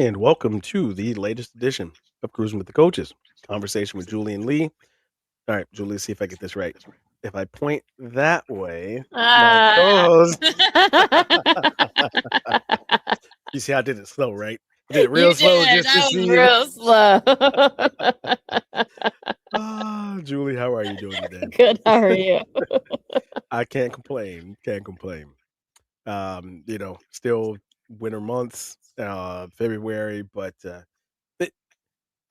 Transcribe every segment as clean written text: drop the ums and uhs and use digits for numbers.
and welcome to the latest edition of Cruzin with the Coaches. Conversation with Julie and Lee. All right, Julie, let's see if I get this right. If I point that way, my Ah. co-host. You see, I did it slow, right? I did it You real slow did. just to That was see if. real slow. Julie, how are you doing today? Good. How are you? I can't complain. Can't complain. Still winter months, February, but it,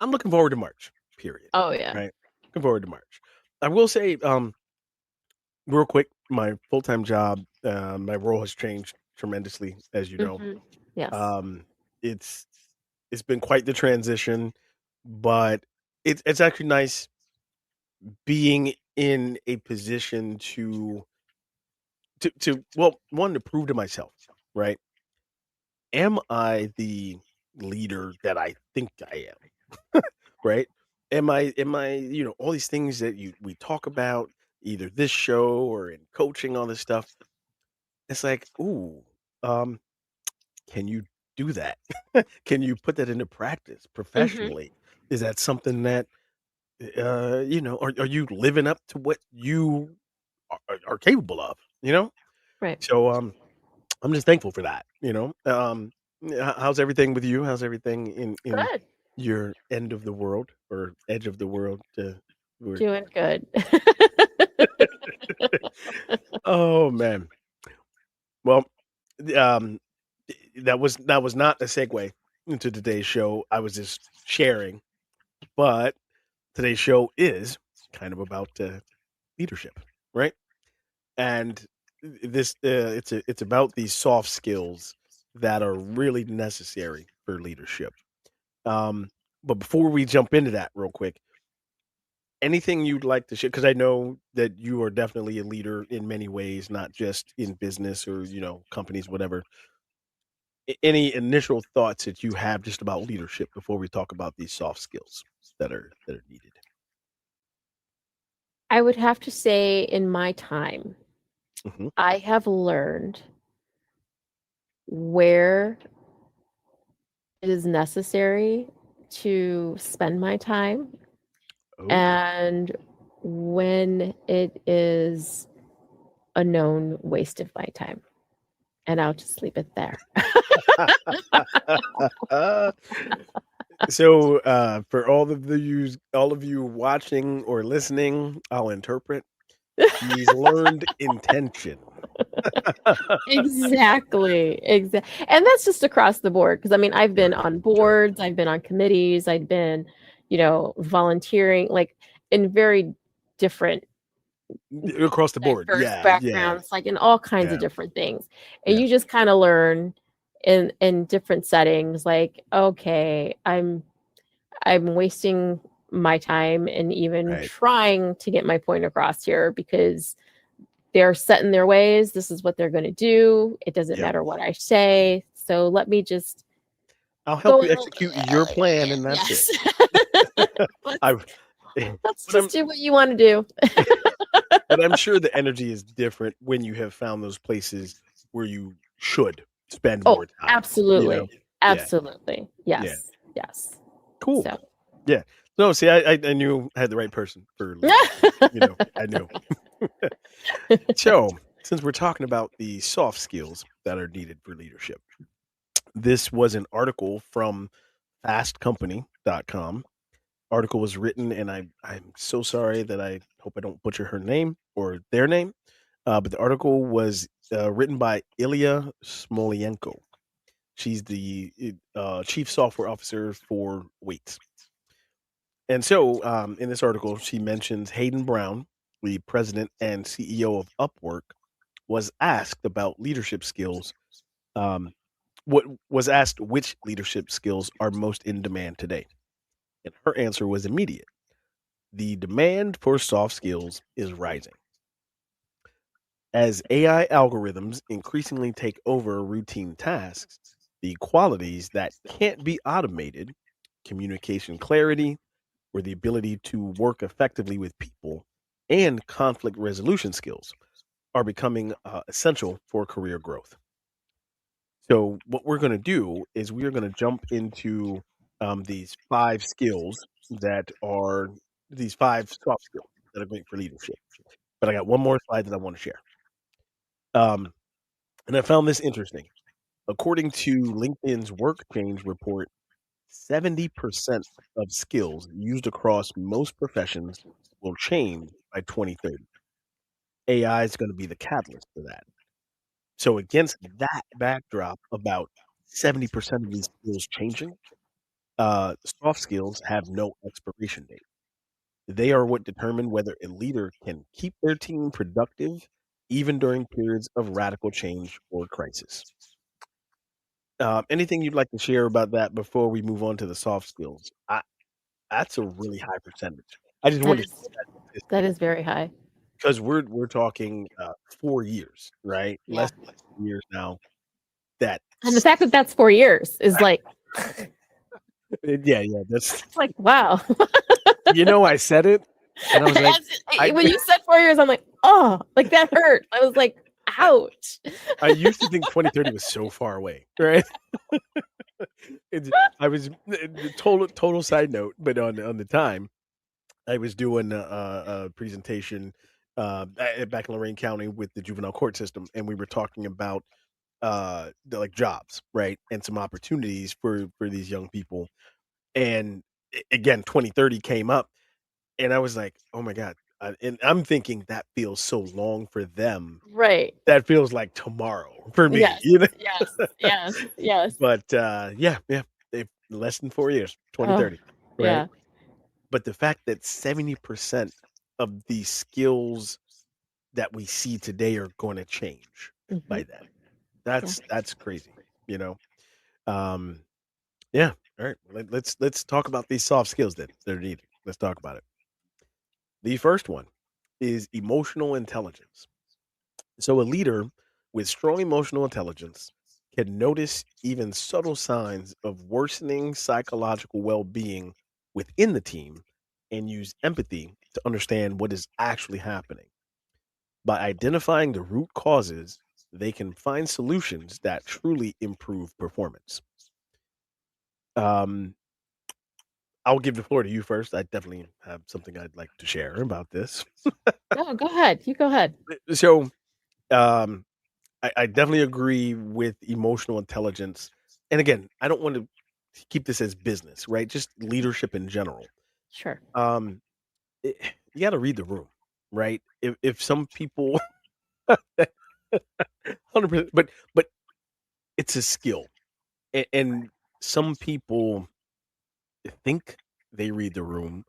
I'm looking forward to March. Period. Oh yeah. Right. Looking forward to March. I will say, real quick, my full-time job, my role has changed tremendously, as you know. Hmm. Yes. Um, it's it's been quite the transition, but it's actually nice being in a position to well, one to prove to myself, right? Am I the leader that I think I am? Right? Am I, all these things that we talk about, either this show or in coaching, all this stuff. It's like, ooh, um, can you do that? Can you put that into practice Hmm. professionally? Is that something that are you living up to what you are capable of? Right. So I'm just thankful for that. How's everything with you? How's everything in Good. your end of the world or edge of the world? Where- Doing good. oh man. Well, um, that was not a segue into today's show. I was just sharing, but today's show is kind of about leadership, right? And this it's about these soft skills that are really necessary for leadership. Um, but before we jump into that, real quick, anything you'd like to share? Because I know that you are definitely a leader in many ways, not just in business or companies, whatever. Any initial thoughts that you have just about leadership before we talk about these soft skills that are needed? I would have to say, in my time, Hmm. I have learned where it is necessary to spend my time Oh. and when it is a known waste of my time. And I'll just leave it there. So, for all of you watching or listening, I'll interpret. She's learned intention. Exactly. And that's just across the board. Because I mean, I've been Sure, on sure. boards, I've been on committees, I've been, volunteering, like in very different, Across the board. diverse Yeah, yeah, backgrounds, like in all kinds of yeah, different things. And yeah, you just kind of learn in different settings, like, okay, I'm wasting my time and even right. trying to get my point across here because they're set in their ways. This is what they're going to do. It doesn't Yep. matter what I say. So let me just I'll help go. you execute your plan, and that's it. Yes. let's, I've let's but I'm just do what you want to do. but I'm sure the energy is different when you have found those places where you should spend Oh, more time, you know? absolutely. Yeah, Absolutely. yeah. Yes. Yes. Cool. So, Yeah. No, see, I knew I had the right person for leadership, I knew. So, since we're talking about the soft skills that are needed for leadership, this was an article from fastcompany.com. Article was written, and I'm so sorry that I hope I don't butcher her name or their name, but the article was written by Ilya Smolyenko. She's the chief software officer for Weights. And so, in this article, she mentions Hayden Brown, the president and CEO of Upwork, was asked about leadership skills. Um, what was asked which leadership skills are most in demand today, and her answer was immediate. The demand for soft skills is rising. As AI algorithms increasingly take over routine tasks, the qualities that can't be automated, communication clarity, or the ability to work effectively with people, and conflict resolution skills are becoming essential for career growth. So what we're going to do is we are going to jump into these 5 skills that are these 5 soft skills that are great for leadership. But I got one more slide that I want to share. Um, and I found this interesting. According to LinkedIn's Work Change report, 70% of skills used across most professions will change by 2030. AI is going to be the catalyst for that. So, against that backdrop, about 70% of these skills changing, soft skills have no expiration date. They are what determine whether a leader can keep their team productive even during periods of radical change or crisis. Anything you'd like to share about that before we move on to the soft skills? That's a really high percentage. I just That wanted to is share that that statistic is very high. because we're talking 4 years, right? Yeah. Less than 4 years now. That And the fact that that's 4 years is like yeah, yeah. That's it's like, wow. I said it, and I was like, I When you said 4 years, I'm like, "Oh," like, that hurt. I was like, I, "Ouch." I used to think 2030 was so far away, right? It's, I was the total side note, but on the time I was doing a presentation back in Lorain County with the juvenile court system, and we were talking about like jobs, right, and some opportunities for these young people. And again, 2030 came up, and I was like, oh my god, and I'm thinking that feels so long for them. Right. That feels like tomorrow for me, Yes. you know. Yes. Yes. Yes. But yeah, yeah, less than 4 years, Oh, 2030, right? yeah. But the fact that 70% of the skills that we see today are gonna change Mhm. by then. Yeah. That's crazy, you know? Um, yeah, alright, let's talk about these soft skills then that are needed. Let's talk about it. The first one is emotional intelligence. So a leader with strong emotional intelligence can notice even subtle signs of worsening psychological well-being within the team and use empathy to understand what is actually happening. By identifying the root causes, they can find solutions that truly improve performance. Um, I'll give the floor to you first. I definitely have something I'd like to share about this. No, go ahead. You go ahead. So, um, I definitely agree with emotional intelligence. And again, I don't want to keep this as business, right? Just leadership in general. Sure. Um, it, you got to read the room, right? If some people, 100%, but it's a skill, and some people think they read the room,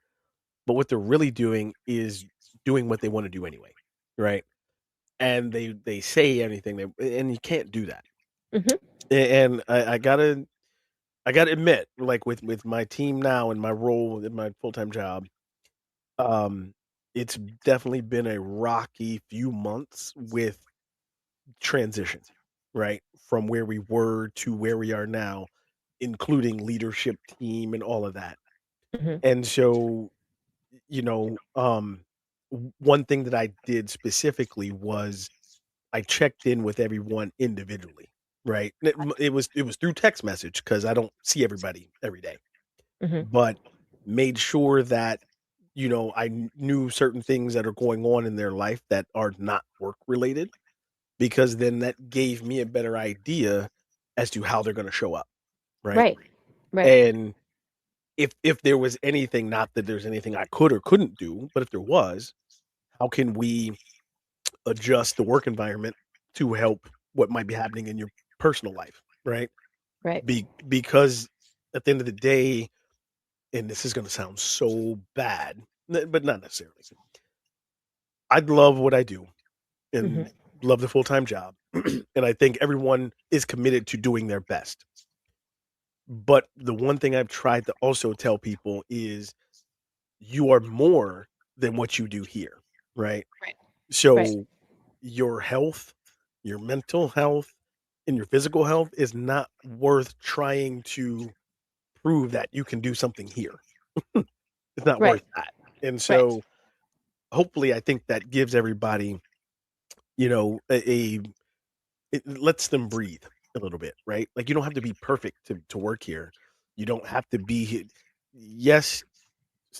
but what they're really doing is doing what they want to do anyway, right? And they say anything and you can't do that. Mhm. And I gotta admit, like with my team now and my role in my full time job, um, it's definitely been a rocky few months with transition, right? From where we were to where we are now, including leadership team and all of that. Mhm. And so, one thing that I did specifically was I checked in with everyone individually, right? It was through text message because I don't see everybody every day, Mhm. but made sure that I knew certain things that are going on in their life that are not work related, because then that gave me a better idea as to how they're going to show up, right? Right. Right. And if there was anything, not that there's anything I could or couldn't do, but if there was, how can we adjust the work environment to help what might be happening in your personal life, right? Right. Because at the end of the day, and this is going to sound so bad, but not necessarily. I love what I do Mhm. and love the full time job, and I think everyone is committed to doing their best. But the one thing I've tried to also tell people is you are more than what you do here, right? Right. Right. So your health, your mental health, and your physical health is not worth trying to prove that you can do something here. It's not Right. worth that. And Right. so hopefully I think that gives everybody, a it lets them breathe, a little bit, right? Like you don't have to be perfect to work here. You don't have to be yes,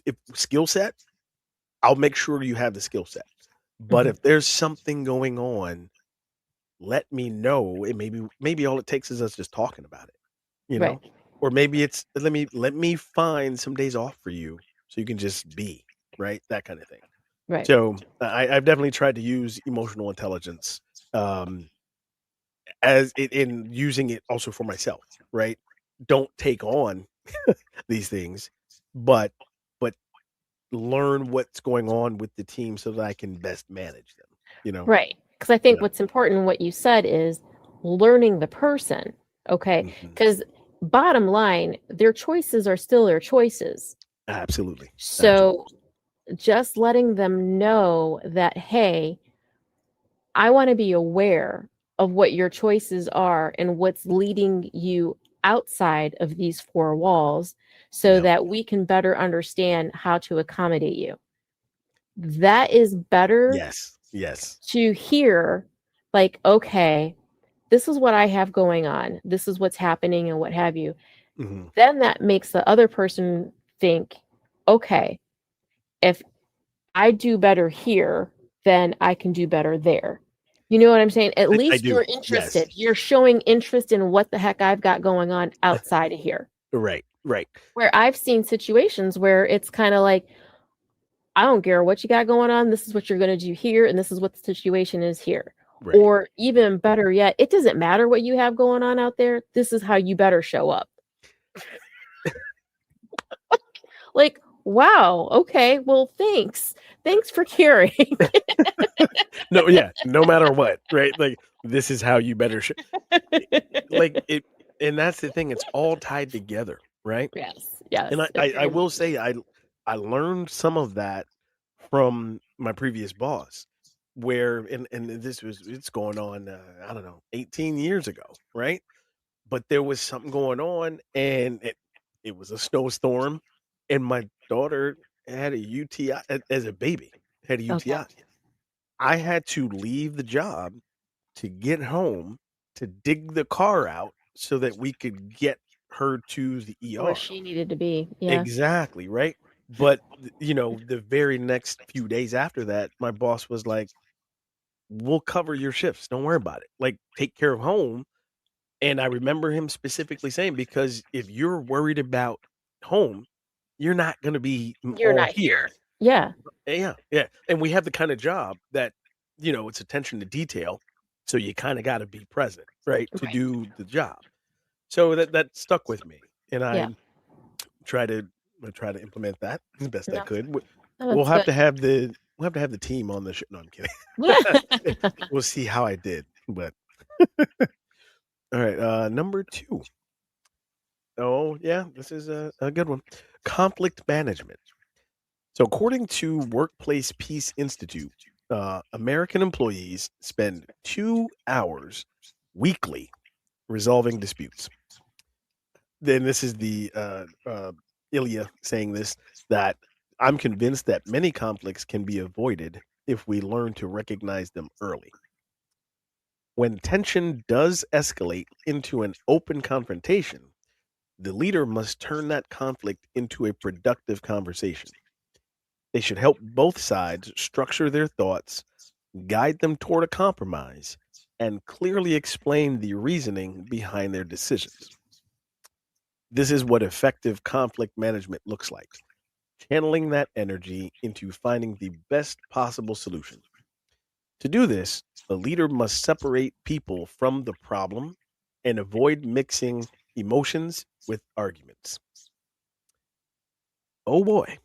if skill set, I'll make sure you have the skill set. But Mhm. if there's something going on, let me know. And maybe all it takes is us just talking about it, you Right. know? Or maybe it's let me find some days off for you so you can just be, right? That kind of thing. Right. So I've definitely tried to use emotional intelligence um, as in using it also for myself, right? Don't take on these things, but but learn what's going on with the team so that I can best manage them. You know? Right. Because I think Yeah. what's important, what you said, is learning the person. Okay. Mhm. Because bottom line, their choices are still their choices. Absolutely. So Absolutely. just letting them know that, hey, I want to be aware of what your choices are and what's leading you outside of these four walls so Yep. that we can better understand how to accommodate you. That is better Yes. Yes. to hear, like, okay, this is what I have going on, this is what's happening, and what have you. Mhm. Then that makes the other person think, okay, if I do better here, then I can do better there. You know what I'm saying? At I least do. you're Yes. interested. You're showing interest in what the heck I've got going on outside of here. Right. Right. Where I've seen situations where it's kind of like, I don't care what you got going on. This is what you're going to do here, and this is what the situation is here. Right. Or even better yet, it doesn't matter what you have going on out there. This is how you better show up. Like, wow, okay, well, thanks. Thanks for caring. No, yeah, no matter what, right? Like, this is how you better like, it and that's the thing, it's all tied together, right? Yes, And yes, it I very will much say I learned some of that from my previous boss, where and it's going on, I don't know, 18 years ago, right? But there was something going on, and it was a snowstorm, and my daughter had a UTI as a baby, had a okay. UTI. I had to leave the job to get home to dig the car out so that we could get her to the Where ER. she needed to be. Yeah. Exactly, right? But, the very next few days after that, my boss was like, "We'll cover your shifts, don't worry about it. Like, take care of home." And I remember him specifically saying, "Because if you're worried about home, you're not gonna be You're all not here." here. Yeah, Yeah, yeah, and we have the kinda job that, it's attention to detail, so you kinda gotta be present, right, to right. do the job. So that stuck with me, and Yeah. try to I try to implement that as best I No, could. no, We'll that's have good. to have the team on the no, I'm kidding. Yeah. We'll see how I did, but alright, number 2. Oh, yeah, this is a good one. Conflict management. So, according to Workplace Peace Institute, American employees spend 2 hours weekly resolving disputes. Then this is the Ilya saying this, that I'm convinced that many conflicts can be avoided if we learn to recognize them early. When tension does escalate into an open confrontation, the leader must turn that conflict into a productive conversation. They should help both sides structure their thoughts, guide them toward a compromise, and clearly explain the reasoning behind their decisions. This is what effective conflict management looks like, channeling that energy into finding the best possible solution. To do this, a leader must separate people from the problem and avoid mixing emotions with arguments. Oh boy,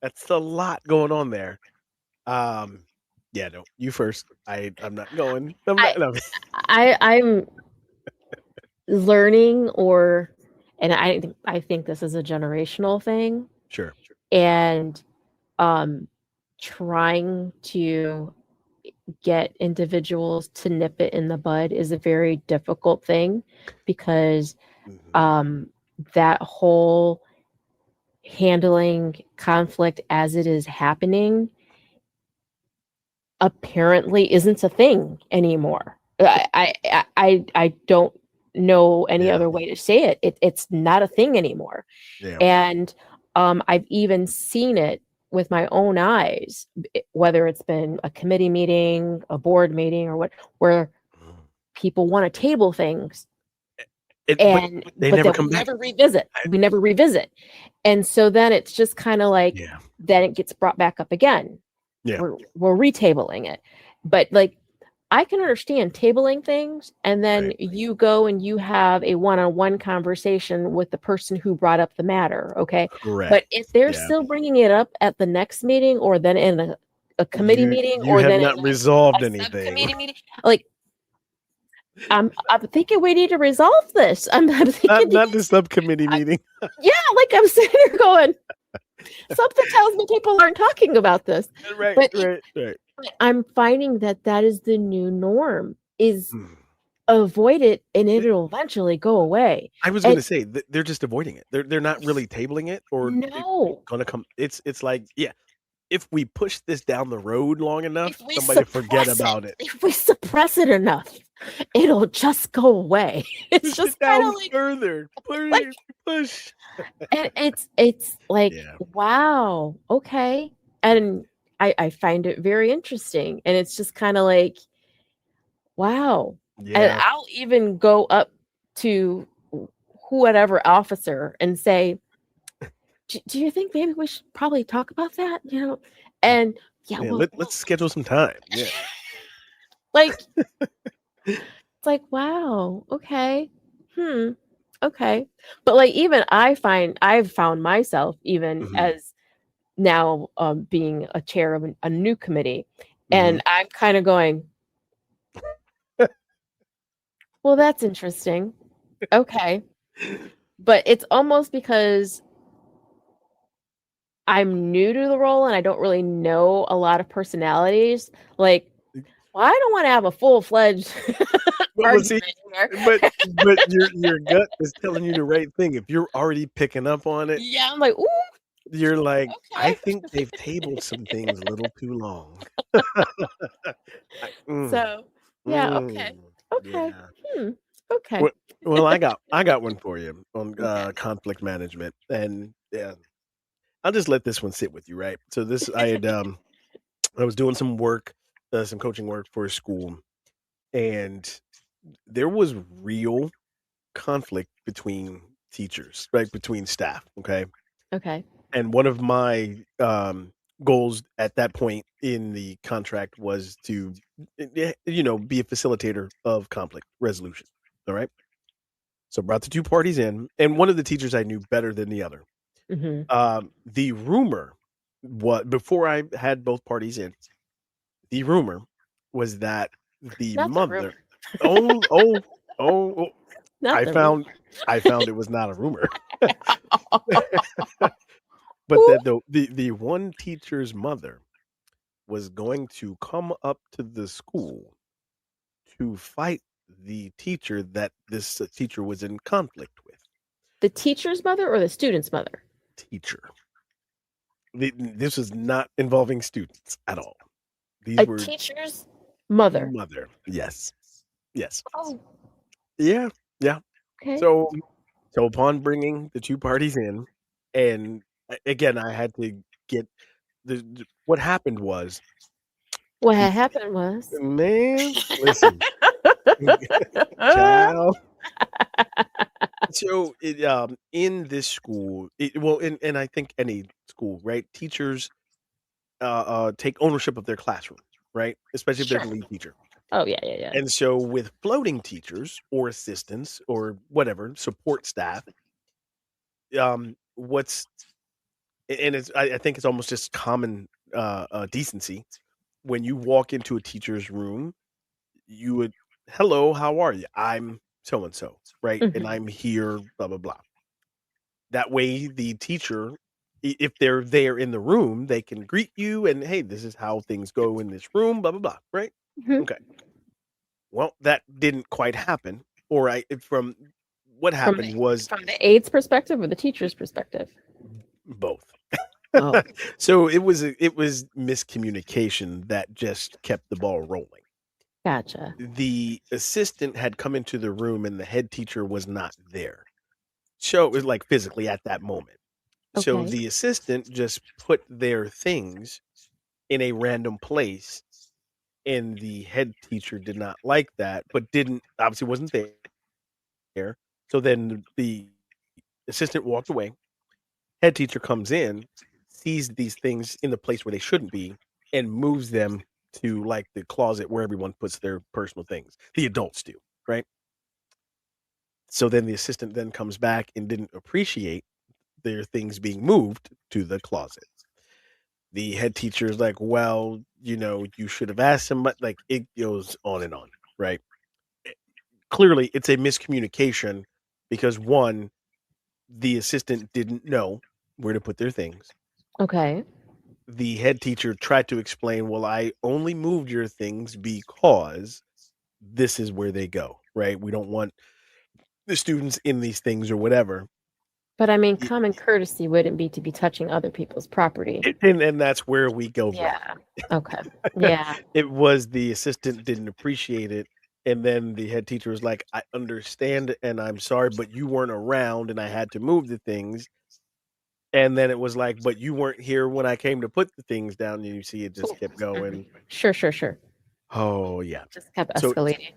that's a lot going on there. Um, yeah, no, you first. I'm not going. I'm I not. No. I'm learning, or and I think this is a generational thing, Sure. and um trying to get individuals to nip it in the bud is a very difficult thing because Hmm. um that whole handling conflict as it is happening apparently isn't a thing anymore. I don't know any Yeah. other way to say it. It's not a thing anymore. Yeah. And I've even seen it with my own eyes, whether it's been a committee meeting, a board meeting, or what, where Mm. people want to table things, But and they but never then we come back. never revisit. We never revisit, and so then it's just kind of like, Yeah. then it gets brought back up again. Yeah. We're retabling it, but like, I can understand tabling things, and then Right. you go and you have a one-on-one conversation with the person who brought up the matter, okay? Correct. But if they're Yeah. still bringing it up at the next meeting, or then in a committee meeting, You or have then in not resolved a anything. subcommittee meeting, like, I'm thinking we need to resolve this. I'm thinking, Not the subcommittee I, meeting. yeah, like I'm sitting here going, something tells me people aren't talking about this, Right. but Right. Right. I'm finding that that is the new norm. Is Mm. avoid it and it'll eventually go away. I was And gonna say they're just avoiding it. They're not really tabling it, or it's no, gonna come. It's like, yeah, if we push this down the road long enough, if we somebody forget suppress it, about it. if we suppress it enough, it'll just go away. It's Push it just kind down of like, further. like, Please push. and it's like, Yeah. wow, okay. And I find it very interesting. And it's just kind of like, wow. And Yeah. I'll even go up to whatever officer and say, do you think maybe we should probably talk about that? And yeah, Yeah. Let's well, schedule some time. Yeah. like, it's like, wow, okay, hmm, okay. But like, even I've found myself, even Hmm. as now being a chair of a new committee, Hmm. and I'm kind of going, well, that's interesting. Okay. But it's almost because I'm new to the role and I don't really know a lot of personalities. Like, well, I don't want to have a full-fledged Well, see, argument here. but your gut is telling you the right thing. If you're already picking up on it, Yeah, I'm like, ooh, you're like, I okay. think they've tabled some things a little too long. Mm, So, yeah, okay. mm, Okay. yeah. Hmm. Okay. Well, well, I got one for you on Okay. conflict management, and yeah, I'll just let this one sit with you, right? So this, I was doing some work, some coaching work for a school, and there was real conflict between teachers, right? Between staff, okay? Okay. And one of my goals at that point in the contract was to, be a facilitator of conflict resolution. All right. So brought the two parties in, and one of the teachers I knew better than the other. Mm-hmm. The rumor, what before I had both parties in, the rumor was that the Not the rumor. mother, oh, oh, oh, Not I the rumor. found, I found it was not a rumor. But Ooh, that the one teacher's mother was going to come up to the school to fight the teacher that this teacher was in conflict with. the teacher's mother or the student's mother? Teacher. This was not involving students at all. These A were teacher's mother. mother. Yes. Yes. Oh, Yeah. Yeah. okay. So upon bringing the two parties in, and again, I had to get what happened was What the had happened was, man, listen, child. So in this school, well, and I think any school, right? Teachers take ownership of their classroom, right? Especially if they're sure. the lead teacher. Oh, yeah, yeah, yeah. And so with floating teachers or assistants or whatever support staff, what's and it's I think it's almost just common decency when you walk into a teacher's room, you would, hello, how are you? I'm so and so, right? And Mhm. I'm here, blah blah blah. That way, the teacher, if they're there in the room, they can greet you and, hey, this is how things go in this room, blah blah blah, right? Mhm. Okay. Well, that didn't quite happen, or from what From happened the was from the aide's perspective or the teacher's perspective? both. Oh, So it was miscommunication that just kept the ball rolling. Gotcha. The assistant had come into the room and the head teacher was not there. So it was like physically at that moment. So Okay. the assistant just put their things in a random place, and the head teacher did not like that, but didn't obviously wasn't there. So then the assistant walked away. Head teacher comes in, sees these things in the place where they shouldn't be, and moves them to like the closet where everyone puts their personal things. The adults do, right? So then the assistant then comes back and didn't appreciate their things being moved to the closet. The head teacher is like, well, you should have asked him, but like it goes on and on, right? Eh, Clearly, it's a miscommunication because one, the assistant didn't know where to put their things. Okay. The head teacher tried to explain, well, I only moved your things because this is where they go, right? We don't want the students in these things or whatever. But I mean, Y- common courtesy wouldn't be to be touching other people's property. And that's where we go wrong. Yeah. Okay. Yeah. It was the assistant didn't appreciate it. And then the head teacher was like, I understand and I'm sorry, but you weren't around and I had to move the things. And then it was like, but you weren't here when I came to put the things down. And you see it just Cool. kept Mhm. going. Sure, sure, sure. Oh, yeah. Just kept So escalating.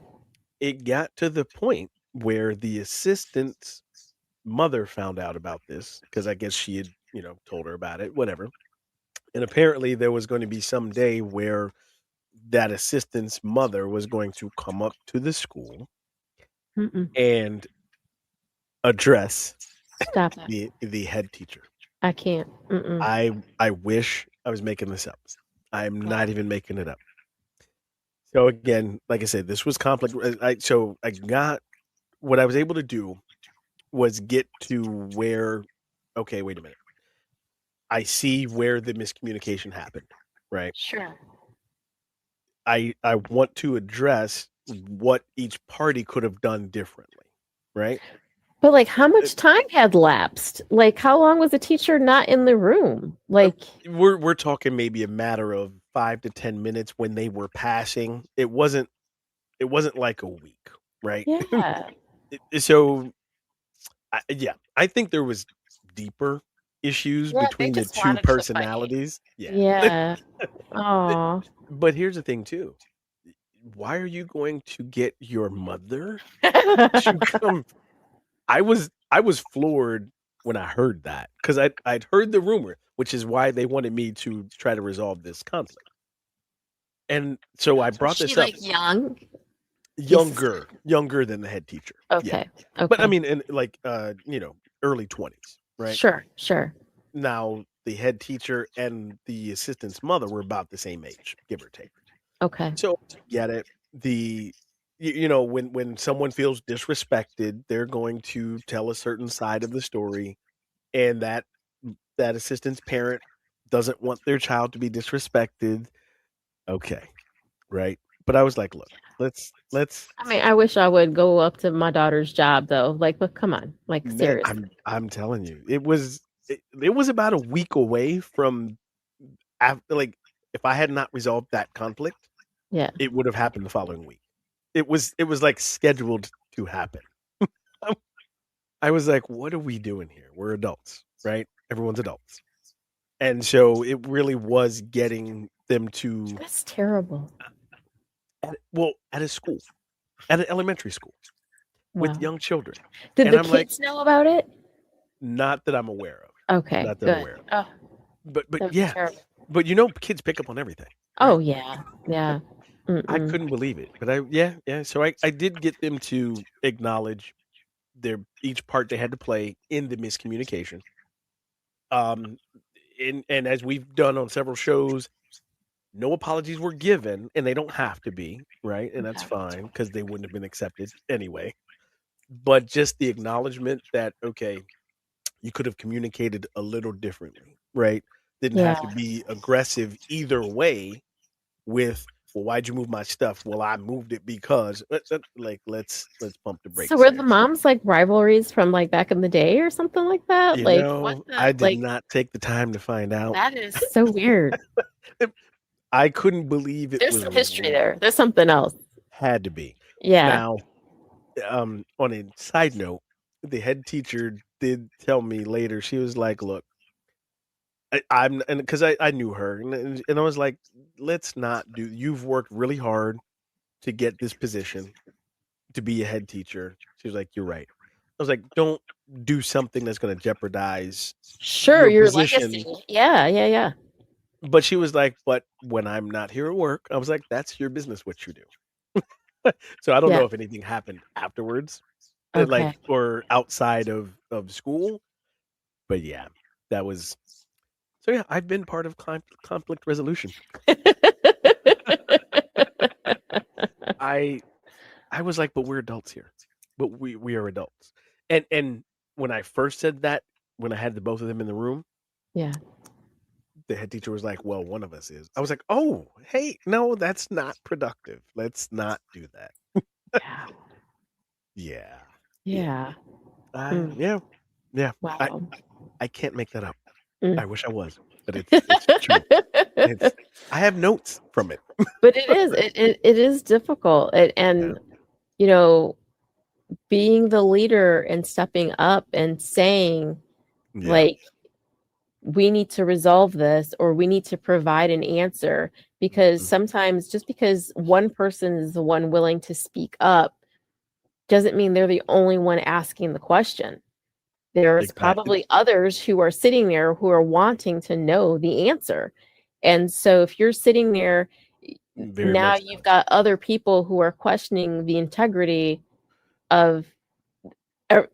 it got to the point where the assistant's mother found out about this because I guess she had, told her about it, whatever. And apparently there was going to be some day where that assistant's mother was going to come up to the school Mm-mm. and address Stop it. the head teacher. I can't. Mm-mm. I wish I was making this up. I'm Yeah. not even making it up. So again, like I said, this was complex. So I got what I was able to do was get to where, okay, wait a minute. I see where the miscommunication happened, right? Sure. I want to address what each party could have done differently, right? But like, how Uh, much time had lapsed? Like, how long was the teacher not in the room? uh, Like, we're talking maybe a matter of 5 to 10 minutes when they were passing. It wasn't like a week, right? yeah. So yeah, I think there was deeper issues Yeah, they between the just two wanted to fight. personalities. Yeah. Yeah. Oh. But here's the thing too. Why are you going to get your mother to come? I was floored when I heard that because I'd heard the rumor, which is why they wanted me to try to resolve this conflict. And so I Was brought she this up. like young? Your sister? Younger than the head teacher. Yeah. Okay. But I Okay. mean in like early 20s, right? Sure. Sure. Now the head teacher and the assistant's mother were about the same age, give or take. Okay. So I get it. When someone feels disrespected, they're going to tell a certain side of the story, and that assistant's parent doesn't want their child to be disrespected. Okay, right? But I was like, look, let's I mean, I wish I would go up to my daughter's job though. Like, but come on. Like, man, seriously. I'm telling you, it was about a week away from after like if I had not resolved that conflict, Yeah. it would have happened the following week. It was like scheduled to happen. I was like, what are we doing here? We're adults, right? Everyone's adults. And so it really was getting them to That's terrible. at a school, at an elementary school with Wow. young children. Did And the I'm like, kids know about it? not that I'm aware of. Okay. Not that I'm Good. aware of. Oh, But that would be yeah. terrible. But kids pick up on everything, Oh right? yeah. Yeah. I Mm-mm. couldn't believe it. But yeah. So I did get them to acknowledge their each part they had to play in the miscommunication. Um and as we've done on several shows, no apologies were given, and they don't have to be, right? And that's Okay. fine because they wouldn't have been accepted anyway. But just the acknowledgement that, okay, you could have communicated a little differently, right? Didn't have Yeah. to be aggressive either way with, well, why'd you move my stuff? Well, I moved it because like let's pump the So brakes were the there. moms like rivalries from like back in the day or something like that? Like what the I did like not take the time to find out. that is so weird. I couldn't believe it There's was some history there. There's something else. Had to be. Yeah. Now, on a side note, the head teacher did tell me later. She was like, "Look, I'm," and because I knew her, and I was like, "Let's not do. You've worked really hard to get this position to be a head teacher." She was like, "You're right." I was like, "Don't do something that's going to jeopardize Sure, your your legacy. position." Yeah, yeah, yeah. But she was like, "But when I'm not here at work," I was like, "That's your business, what you do." So I don't Yeah. know if anything happened afterwards, like, Okay. or outside of school, but yeah, that was so yeah, I've been part of conflict resolution. I I was like, "But we're adults here. But we are adults." And when I first said that, when I had the both of them in the room, Yeah. the head teacher was like, "Well, one of us is." I was like, "Oh, hey, no, that's not productive. Let's not do that." Yeah. Yeah. Yeah. Yeah. Mm. Yeah. Yeah. I Wow. I can't make that up. Mm. I wish I was, but it's true. It's I have notes from it. But it is it is difficult, Yeah. and you know, being the leader and stepping up and saying, Yeah. like, we need to resolve this or we need to provide an answer, because Mhm. sometimes just because one person is the one willing to speak up doesn't mean they're the only one asking the question. There's Exactly. probably others who are sitting there who are wanting to know the answer. And so if you're sitting there, Very now much you've so. got other people who are questioning the integrity of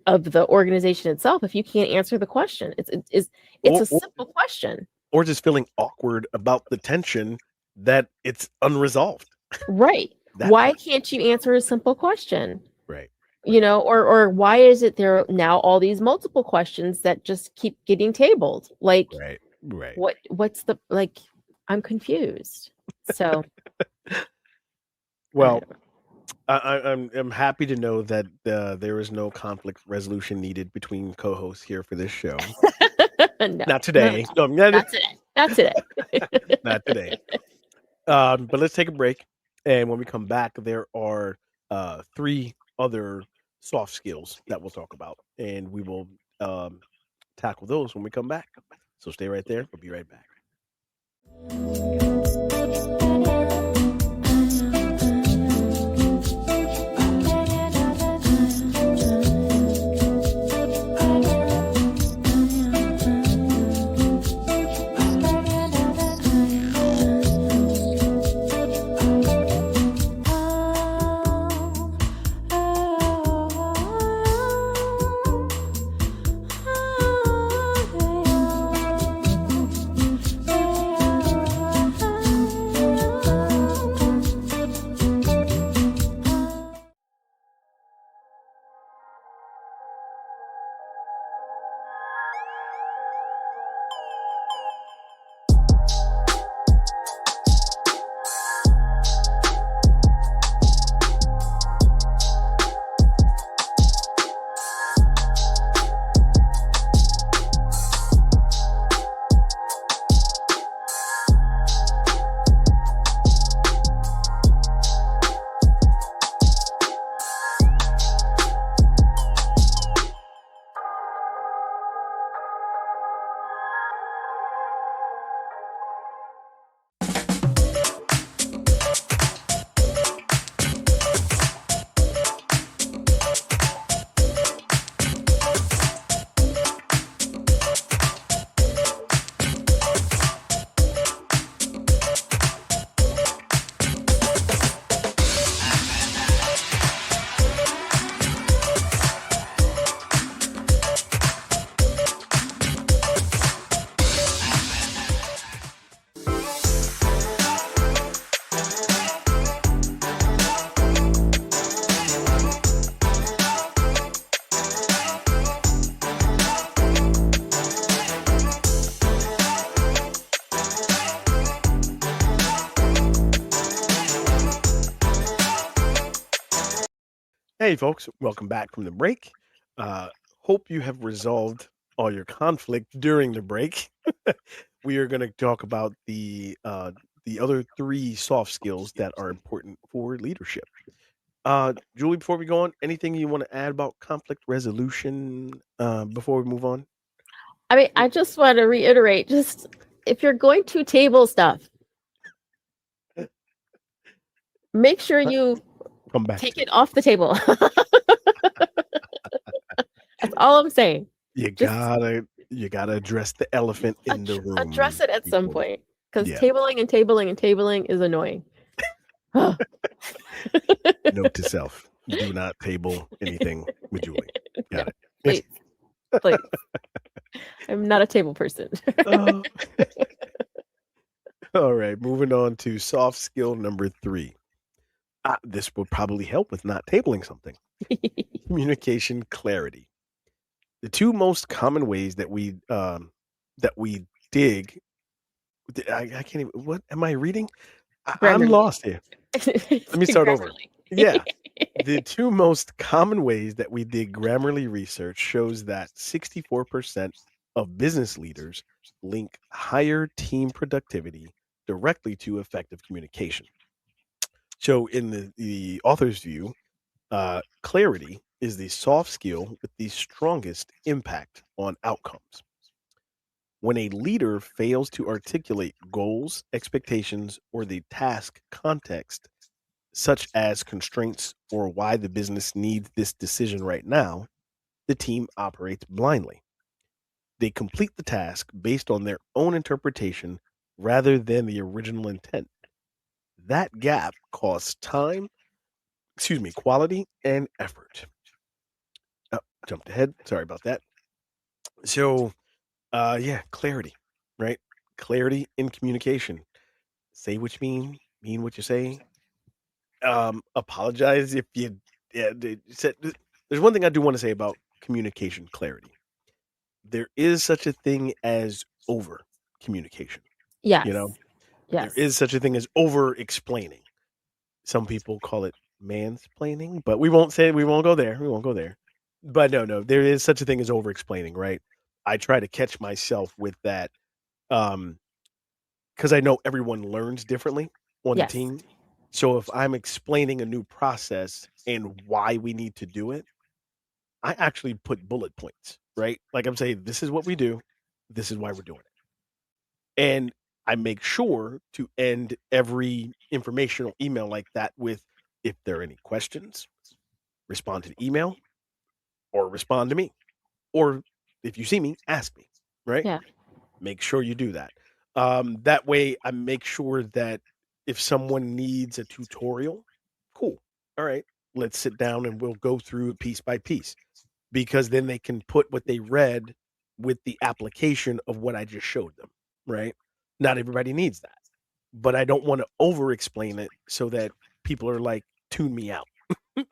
of the organization itself if you can't answer the question. It's Or a or simple question. or just feeling awkward about the tension that it's unresolved. Right. That Why part. can't you answer a simple question? Right. You Right. know, or why is it there are now all these multiple questions that just keep getting tabled? Like, Right. Right. what's the, like, I'm confused. So, I Well, I'm happy to know that there is no conflict resolution needed between co-hosts here for this show. no, Not no, today. no, No, not today. Not today. not today. But let's take a break, and when we come back, there are three other soft skills that we'll talk about, and we will um, tackle those when we come back. So stay right there. We'll be right back. Hey, folks, welcome back from the break. Uh, Hope you have resolved all your conflict during the break. We are going to talk about the the other three soft skills that are important for leadership. Julie, before we go on, anything you want to add about conflict resolution before we move on? I mean, I just want to reiterate, just if you're going to table stuff, make sure you Come back take to it off the table. That's all I'm saying. you Just gotta address the elephant in the address room, it at some people. point, because Yeah. tabling and tabling and tabling is annoying. Note to self: do not table anything with Julie. No, Got it. please, please. I'm not a table person. Oh. All right, moving on to soft skill number 3. This will probably help with not tabling something. Communication clarity. The two most common ways that we dig. I can't even. What am I reading? I'm Grammarly. lost here. Let me start over. Grammarly. Yeah. The two most common ways that we dig Grammarly research shows that 64% of business leaders link higher team productivity directly to effective communication. So, in the author's view, clarity is the soft skill with the strongest impact on outcomes. When a leader fails to articulate goals, expectations, or the task context, such as constraints or why the business needs this decision right now, the team operates blindly. They complete the task based on their own interpretation rather than the original intent. That gap costs time, quality and effort. Oh, jumped ahead. Sorry about that. So, yeah, clarity, right? Clarity in communication. Say what you mean what you say. Apologize if you yeah, said. There's one thing I do want to say about communication clarity. There is such a thing as over communication. You know, Yes. there Yes. is such a thing as over explaining. Some people call it mansplaining, but we won't go there. We won't go there. But no, there is such a thing as over explaining, right? I try to catch myself with that um because I know everyone learns differently on the Yes. team. So if I'm explaining a new process and why we need to do it, I actually put bullet points, right? Like I'm saying, this is what we do, this is why we're doing it. And I make sure to end every informational email like that with if there are any questions, respond to the email or respond to me. Or if you see me, ask me, right? Yeah. Make sure you do that. That way, I make sure that if someone needs a tutorial, cool. All right, let's sit down and we'll go through it piece by piece because then they can put what they read with the application of what I just showed them, right? Not everybody needs that, but I don't want to over explain it so that people are like, tune me out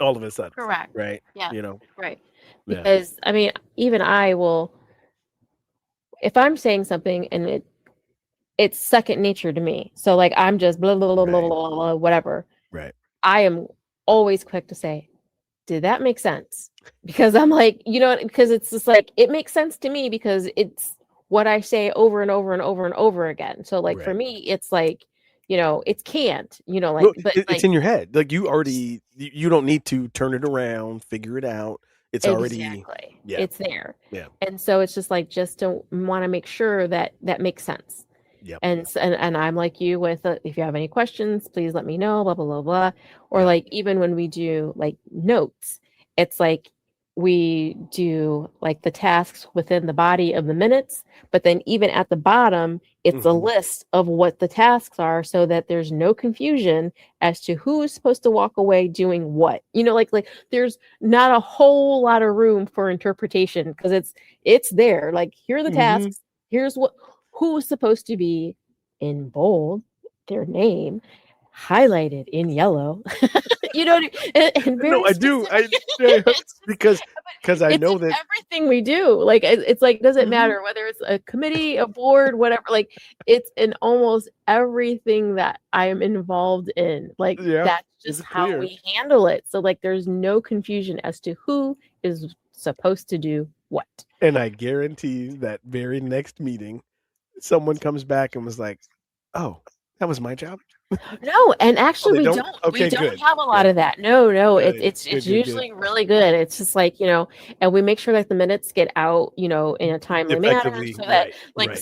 all of a sudden, Correct. right? Yeah. You know, Right. yeah, Because I mean, even I will, if I'm saying something and it's second nature to me. So like I'm just blah blah blah blah right, blah, blah whatever. right, I am always quick to say, did that make sense? Because I'm like, because it's just like it makes sense to me because it's what I say over and over and over and over again. So like for right. me, it's like, it's can't, Well, but it's like in your head. Like you already, you don't need to turn it around, figure it out. It's already, exactly. yeah, It's there. yeah, And so it's just like just to want to make sure that that makes sense. yep, And I'm like you with if you have any questions, please let me know, blah blah blah blah. Or yep, like even when we do like notes, it's like we do like the tasks within the body of the minutes, but then even at the bottom, it's a hmm list of what the tasks are so that there's no confusion as to who is supposed to walk away doing what. Like there's not a whole lot of room for interpretation because it's there. Like here are the hmm tasks. Here's who's supposed to be in bold, their name highlighted in yellow. And No, very I do. specific. Yeah, it's just, because because I it's in know that. everything we do. Like it's like doesn't Mhm. matter whether it's a committee, a board, whatever. Like it's in almost everything that I am involved in. Like Yeah, that's it's just how clear, we handle it. So like there's no confusion as to who is supposed to do what. and I guarantee that very next meeting, someone comes back and was like, "Oh, That was my job. No, and Oh, actually they don't? we Okay, don't good. have a lot Good. of that. No, no, Good. it's Good, good, good. usually really good. It's just like, and we make sure that the minutes get out, in a timely manner Effectively, so that right, like right.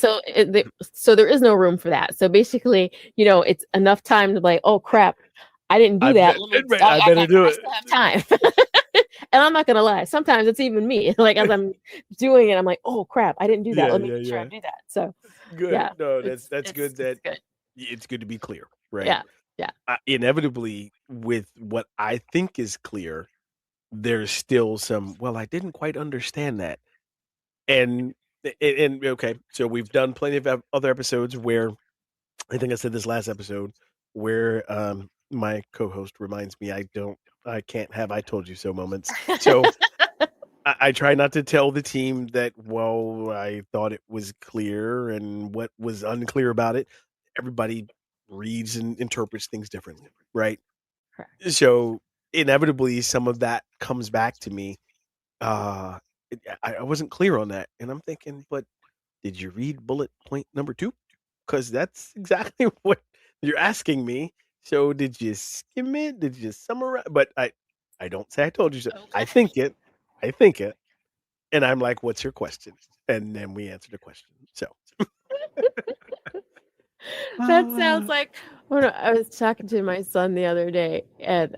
so there is no room for that. So basically, it's enough time to like, oh crap, I didn't do I that. bet Let me right, I I better got do I it. still have time. And I'm not gonna lie, sometimes it's even me. Like as I'm doing it, I'm like, oh crap, I didn't do that. Yeah, Let me yeah, make sure I yeah. do that. So Good. yeah, No, it's that's it's good that it's good. it's good to be clear, right? Yeah. Yeah. Inevitably, with what I think is clear, there's still some, well, I didn't quite understand that. And okay, so we've done plenty of other episodes where I think I said this last episode where my co-host reminds me I can't have I told you so moments. So I try not to tell the team that, well, I thought it was clear and what was unclear about it. Everybody reads and interprets things differently, right? Correct. So inevitably, some of that comes back to me. Uh, I wasn't clear on that. And I'm thinking, but did you read bullet point number two? Because that's exactly what you're asking me. So did you skim it? Did you summarize? But I don't say I told you so. Okay. I think it. And I'm like, "What's your question?" And then we answer the question. So, That sounds uh, like when I was talking to my son the other day and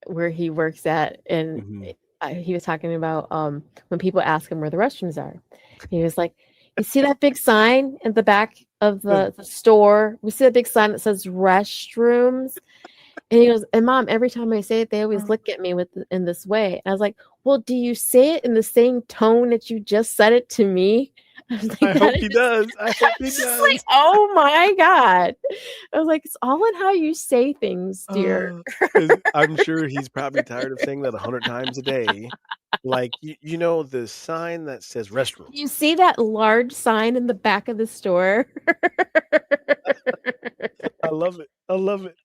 where he works at, and mhm. he was talking about when people ask him where the restrooms are. He was like, "You see that big sign in the back of the store? We see that big sign that says restrooms." And he goes, "And mom, every time I say it, they always look at me in this way." And I was like, "Well, do you say it in the same tone that you just said it to me?" I was like, I "That hope is he just." does. I I hope he was just like, does. "Oh my god!" I was like, "It's all in how you say things, dear." Because I'm sure he's probably tired of saying that 100 times a day. Like, the sign that says Do restrooms. you see that large sign in the back of the store? I love it. I love it.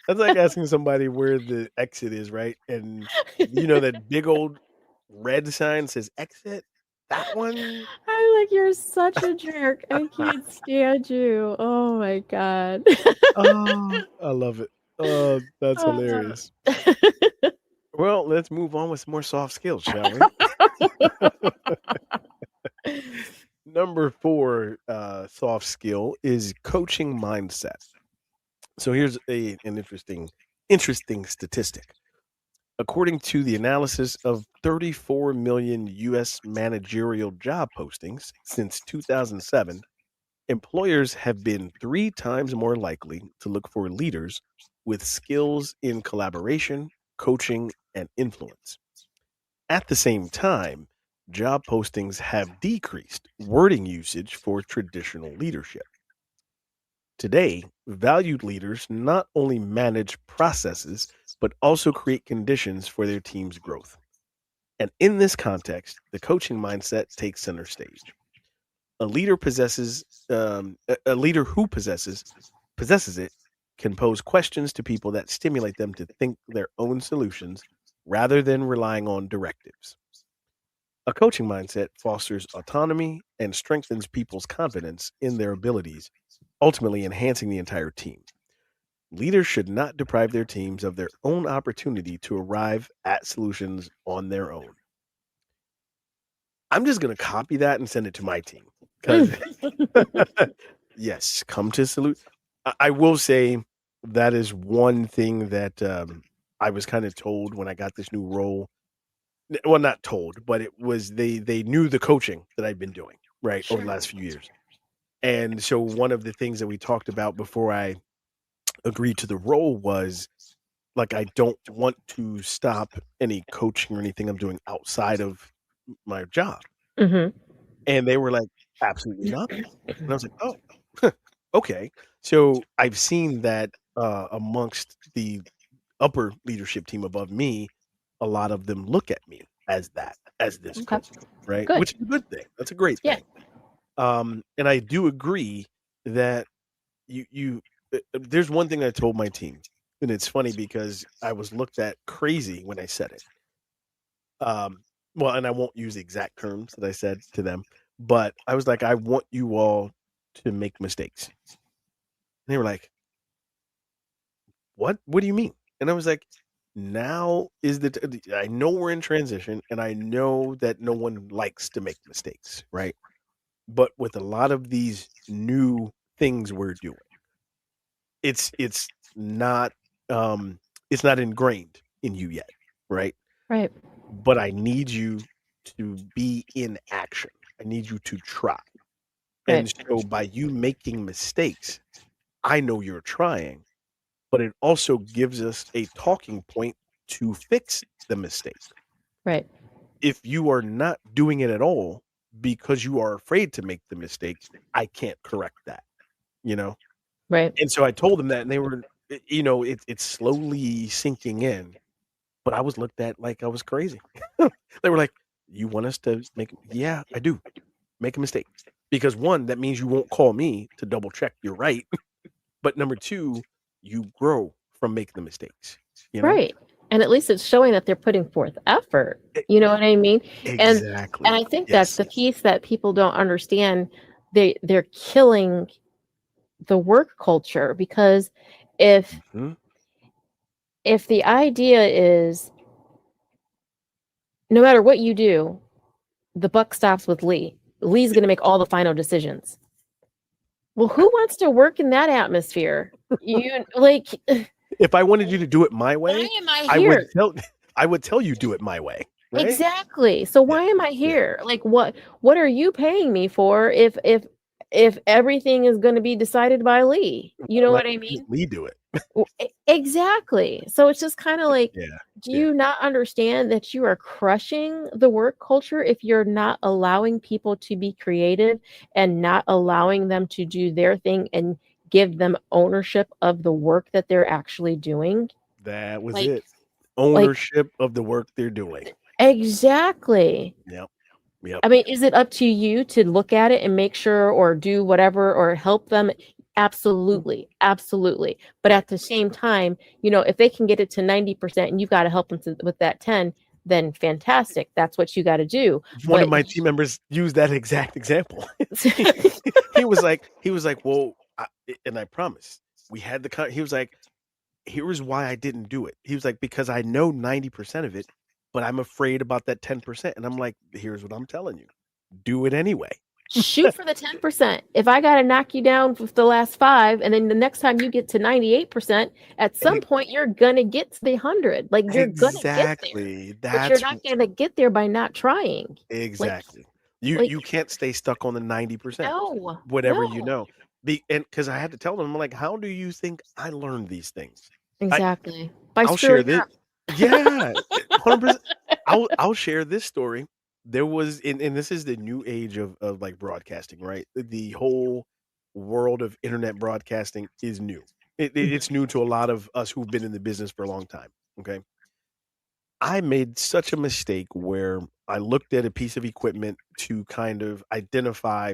That's like asking somebody where the exit is, right? And that big old red sign says exit? That one? I'm like, "You're such a jerk. I can't stand you. Oh my god." Oh, I love it. Oh, that's Uh, hilarious. Well, let's move on with some more soft skills, shall we? Number 4 soft skill is coaching mindset. So here's an interesting statistic. According to the analysis of 34 million US managerial job postings since 2007, employers have been 3 times more likely to look for leaders with skills in collaboration, coaching, and influence. At the same time, job postings have decreased wording usage for traditional leadership. Today, valued leaders not only manage processes, but also create conditions for their team's growth. And in this context, the coaching mindset takes center stage. A leader who possesses it can pose questions to people that stimulate them to think their own solutions rather than relying on directives. A coaching mindset fosters autonomy and strengthens people's confidence in their abilities, ultimately enhancing the entire team. Leaders should not deprive their teams of their own opportunity to arrive at solutions on their own. I'm just going to copy that and send it to my team because, yes, come to salute. I will say that is one thing that I was kind of told when I got this new role. Well, not told, but it was they knew the coaching that I'd been doing right over the Sure. last few years. And so one of the things that we talked about before I agreed to the role was like I don't want to stop any coaching or anything I'm doing outside of my job. Mhm. And they were like, "Absolutely not." And I was like, "Oh, okay." So I've seen that amongst the upper leadership team above me, a lot of them look at me as that, as this Okay. coach, right? Good. Which is a good thing. That's a great Yeah. thing. And I do agree that you there's one thing I told my team, and it's funny because I was looked at crazy when I said it. Um, well, and I won't use the exact terms that I said to them, but I was like, I want you all to make mistakes. they were like, "What? What do you mean?" And I was like, "Now is I know we're in transition, and I know that no one likes to make mistakes, right? But with a lot of these new things we're doing, it's not it's not ingrained in you yet, right? Right. But I need you to be in action. I need you to try. Right. And so by you making mistakes, I know you're trying, but it also gives us a talking point to fix the mistake. Right. If you are not doing it at all because you are afraid to make the mistake, I can't correct that, you know? Right. And so I told them that, and they were, it's slowly sinking in, but I was looked at like I was crazy. They were like, "You want us to make?" Yeah, I do. Make a mistake, because one, that means you won't call me to double check you're right. But number two, you grow from making the mistakes. You know. Right. And at least it's showing that they're putting forth effort. E- You know what I mean? And Exactly. I think that's Yes. the piece that people don't understand. They're killing the work culture because if Hmm. if the idea is no matter what you do, the buck stops with Lee. Lee's going to make all the final decisions. Well, who wants to work in that atmosphere? You like If I wanted you to do it my why way, am I I here? would tell. I would tell you do it my way, right? Exactly. So Yeah. why am I Yeah. here? Like what are you paying me for if everything is going to be decided by Lee? You know Let what I mean? Lee do it. Exactly. So it's just kind of like, Yeah. do Yeah. you not understand that you are crushing the work culture if you're not allowing people to be creative and not allowing them to do their thing and give them ownership of the work that they're actually doing? That was Like, it. like Ownership of the work they're doing. exactly. Yep. Yep. I mean, is it up to you to look at it and make sure or do whatever or help them? Absolutely. Absolutely. But Right. at the same time, you know, if they can get it to 90% and you've got to help them with that 10, then fantastic. That's what you got to do. One of But my team members used that exact example. he, he was like, "Well," and I promise we had he was like, "Here is why I didn't do it." He was like, "Because I know 90% of it, but I'm afraid about that 10%." And I'm like, "Here's what I'm telling you: do it anyway." shoot for the 10%. If I got to knock you down with the last 5 and then the next time you get to 98%, at some E- point you're going to get to the 100. Like you're going to get there. Exactly. But you're not going to get there by not trying. Like Exactly. like You can't stay stuck on the 90%. no. Whatever you No. know. And because I had to tell them, I'm like, "How do you think I learned these things?" I Exactly. By I'll share screwing this. up. Yeah, 100%. I'll share this story. There was, and this is the new age of like broadcasting, right? The whole world of internet broadcasting is new. It's new to a lot of us who've been in the business for a long time. Okay. I made such a mistake where I looked at a piece of equipment to kind of identify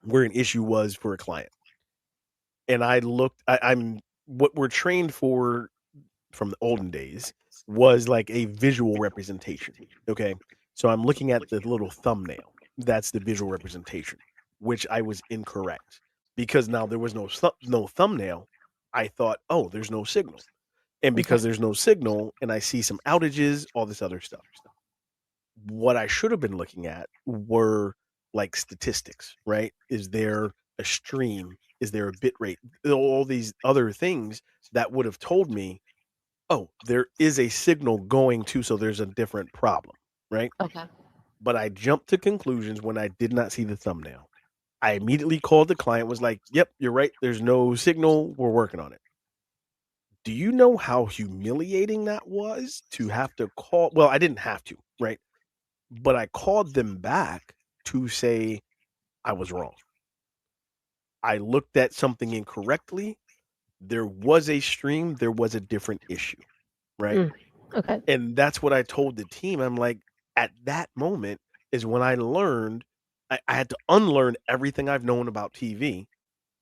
where an issue was for a client. And I'm what we're trained for from the olden days was like a visual representation. Okay. So I'm looking at the little thumbnail. That's the visual representation, which I was incorrect because now there was no thumbnail. I thought, oh, there's no signal. And Okay. because there's no signal and I see some outages, all this other stuff. What I should have been looking at were like statistics, right? Is there a stream? Is there a bit rate? All these other things that would have told me, oh, there is a signal going to, so there's a different problem, right? Okay. But I jumped to conclusions when I did not see the thumbnail. I immediately called the client, was like, yep, you're right. There's no signal. We're working on it. Do you know how humiliating that was to have to call? Well, I didn't have to, right? But I called them back to say I was wrong. I looked at something incorrectly. There was a stream, there was a different issue, right? Mm. Okay. And that's what I told the team. I'm like, at that moment is when I learned I had to unlearn everything I've known about TV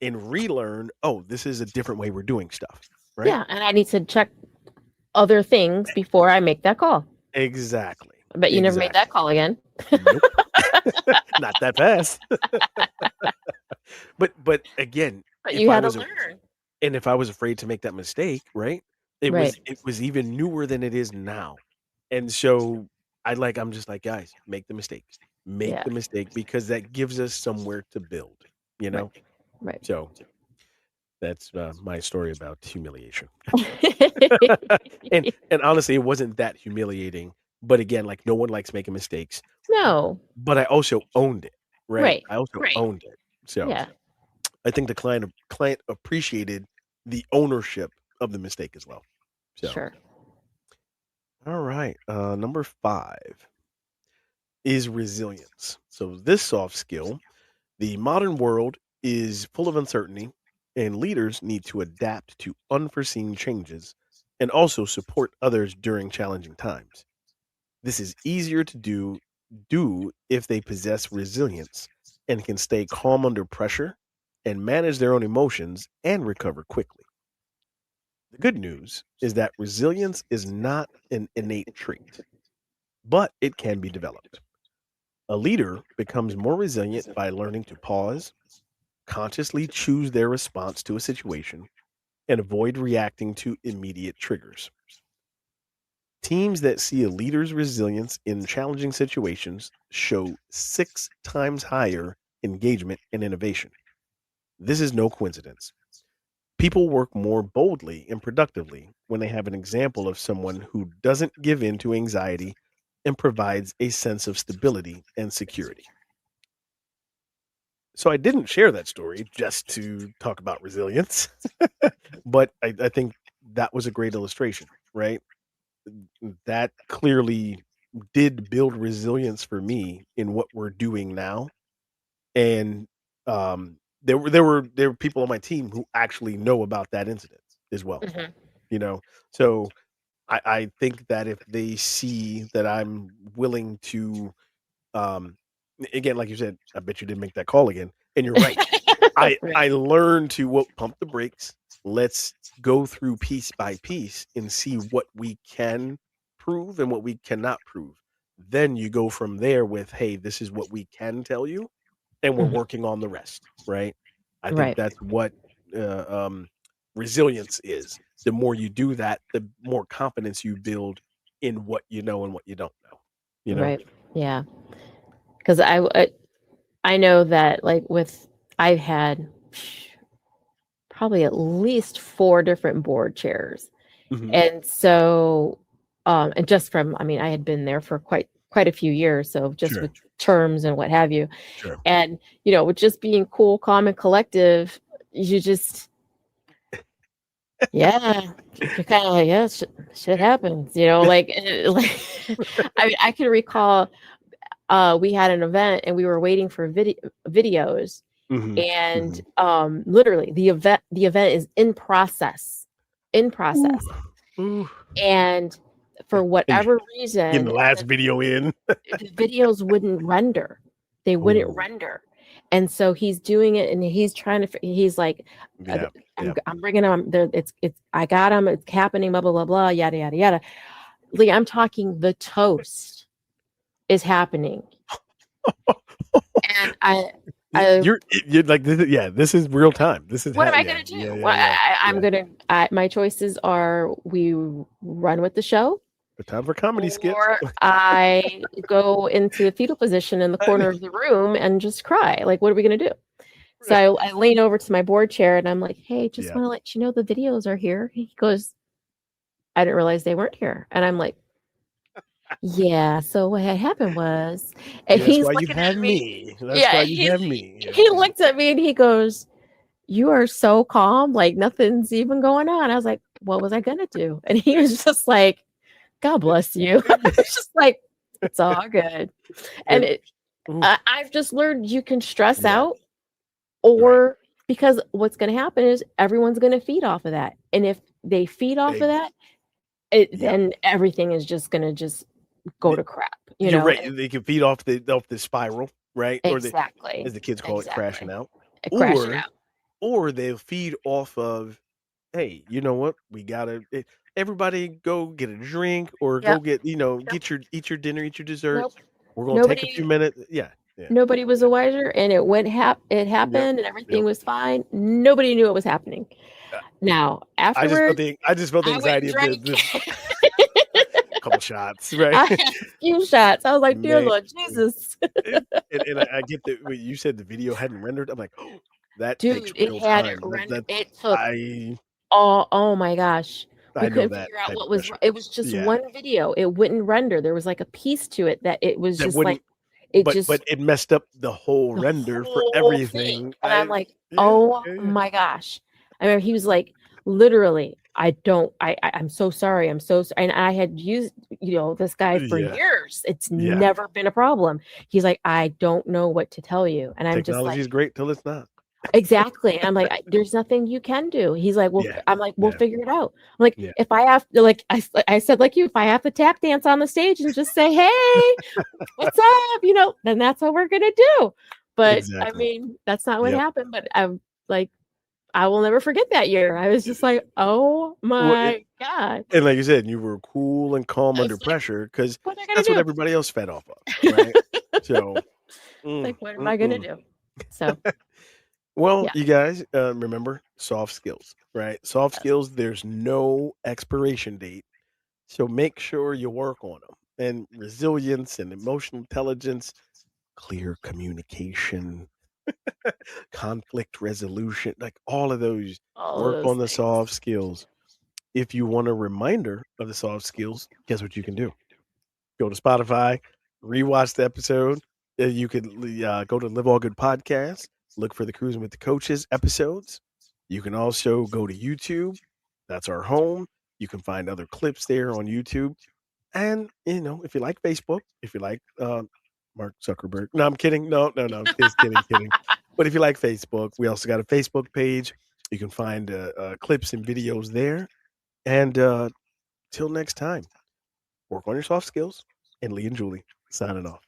and relearn, oh, this is a different way we're doing stuff, right? Yeah, and I need to check other things before I make that call. Exactly. But you never made that Exactly. call again. Nope. Not that fast. But again, But if you I had to was learn. and if I was afraid to make that mistake, right? Right. It was even newer than it is now. And so I'm just like, guys, make the mistake. Make Yeah. the mistake because that gives us somewhere to build, you Right. know? Right. So that's my story about humiliation. And honestly, it wasn't that humiliating. But again, like no one likes making mistakes. No. But I also owned it, right? Right. I also Right. owned it. So Yeah. I think the client appreciated the ownership of the mistake as well. So, Sure. all right, number 5 is resilience. So this soft skill, the modern world is full of uncertainty, and leaders need to adapt to unforeseen changes and also support others during challenging times. This is easier to do if they possess resilience and can stay calm under pressure and manage their own emotions and recover quickly. The good news is that resilience is not an innate trait, but it can be developed. A leader becomes more resilient by learning to pause, consciously choose their response to a situation, and avoid reacting to immediate triggers. Teams that see a leader's resilience in challenging situations show 6 times higher engagement and innovation. This is no coincidence. People work more boldly and productively when they have an example of someone who doesn't give in to anxiety and provides a sense of stability and security. So I didn't share that story just to talk about resilience, but I think that was a great illustration, right? That clearly did build resilience for me in what we're doing now. And there were people on my team who actually know about that incident as well. Hmm. You know, so I think that if they see that I'm willing to, um, again, like you said, I bet you didn't make that call again, and you're right. I Right. learned to pump the brakes. Let's go through piece by piece and see what we can prove and what we cannot prove. Then you go from there with, hey, this is what we can tell you, and we're Mhm. working on the rest, right? I think Right. that's what uh, um, resilience is. The more you do that, the more confidence you build in what you know and what you don't know. You know? Right. Yeah. Because I know that like with I've had probably at least 4 different board chairs. Hmm. And so, and just from, I mean, I had been there for quite a few years, so just with Sure. terms and what have you. Sure. And, with just being cool, calm, and collective, you just, yeah, you kind of like, yeah, shit happens, like, like I mean, I can recall we had an event and we were waiting for videos, Hmm. and Hmm. literally the event is in process, Ooh. Ooh. and for And whatever getting reason the last video in. the videos wouldn't render. They wouldn't Ooh. render. And so he's doing it and he's trying to he's like, Yeah. Yeah. I'm bringing him there. It's I got him. It's happening, blah blah blah blah, yada yada yada. Lee, I'm talking the toast is happening. And I You're like this. Yeah, this is real time. This is what am I yeah, going to yeah, do? yeah, Well, yeah, I'm yeah. going to, my choices are we run with the show, The time for comedy skits. or I go into a fetal position in the corner of the room and just cry. Like, what are we going to do? So I lean over to my board chair and I'm like, hey, just Yeah. want to let you know the videos are here. He goes, I didn't realize they weren't here. And I'm like, yeah. So what had happened was, and Yeah, that's he's why you looking have at me. me. That's Yeah. why you have me. Yeah, He yeah. looked at me and he goes, you are so calm. Like nothing's even going on. I was like, what was I going to do? And he was just like, God bless you. I was just like, it's all good. And And ooh, I've just learned you can stress yeah, out, right. or because what's going to happen is everyone's going to feed off of that. And if they feed off of Ex- that, yeah. then everything is just going to just go Y- to crap, You're right. And They can feed off the spiral, right? Or the, exactly, as the kids call it, crashing exactly. out. Crashing Or out. or they'll feed off of, hey, you know what? We gotta everybody go get a drink or go Yep. get Yep. get your eat your dinner, eat your dessert. Nope. We're gonna take a few Nobody. minutes. Yeah. Nobody was the wiser, and it Yep. happened, and Yep. everything was fine. Nobody knew what was happening. Uh, Now, I just felt afterwards, the I went and anxiety of drank. the couple shots, right? I had a few shots. I was like, "Dear Man, Lord Jesus." and I get that when you said the video hadn't rendered. I'm like, oh, that takes Dude, it real hadn't time. rendered. That's It took I oh my gosh. We I know couldn't that figure out type what of was pressure. it was just Yeah, one video. It wouldn't render. There was like a piece to it that it was that just like wouldn't. it But just it messed up the whole the render for whole thing. everything. And I'm I like, Yeah, "Oh yeah, yeah, my gosh." I remember he was like, literally, "I don't I'm so sorry. I'm so sorry." And I had used, this guy for yeah, years. It's yeah. never been a problem. He's like, "I don't know what to tell you." And I'm just Technology like, is great till it's not. exactly. And I'm like, "There's nothing you can do." He's like, "Well," Yeah, I'm like, "We'll yeah, figure it out." I'm like, yeah. "If I have to, like I said, like you, if I have to tap dance on the stage and just say, 'Hey, what's up?' Then that's what we're gonna do." But I Exactly. mean, that's not what Yep. happened. But I'm like, I will never forget that year. I was just like, "Oh Well, my god." and like you said, you were cool and calm I under was like, pressure because "What am I gonna that's what do?" everybody else fed off of, right? So, Like, "What am mm, I gonna mm. do?" So, Well, yeah. you guys, remember soft skills, right? Soft Yes. skills, there's no expiration date. So make sure you work on them. And resilience and emotional intelligence, clear communication, conflict resolution, like all of those, All of work those on the things. soft skills. If you want a reminder of the soft skills, guess what you can do? Go to Spotify, rewatch the episode. You could go to Live All Good Podcast, look for the Cruising with the Coaches episodes. You can also go to YouTube. That's our home. You can find other clips there on YouTube. And, if you like Facebook, if you like Mark Zuckerberg. No, I'm kidding. No, no, no. Just kidding, kidding. But if you like Facebook, we also got a Facebook page. You can find clips and videos there. And till next time, work on your soft skills. And Lee and Julie signing off.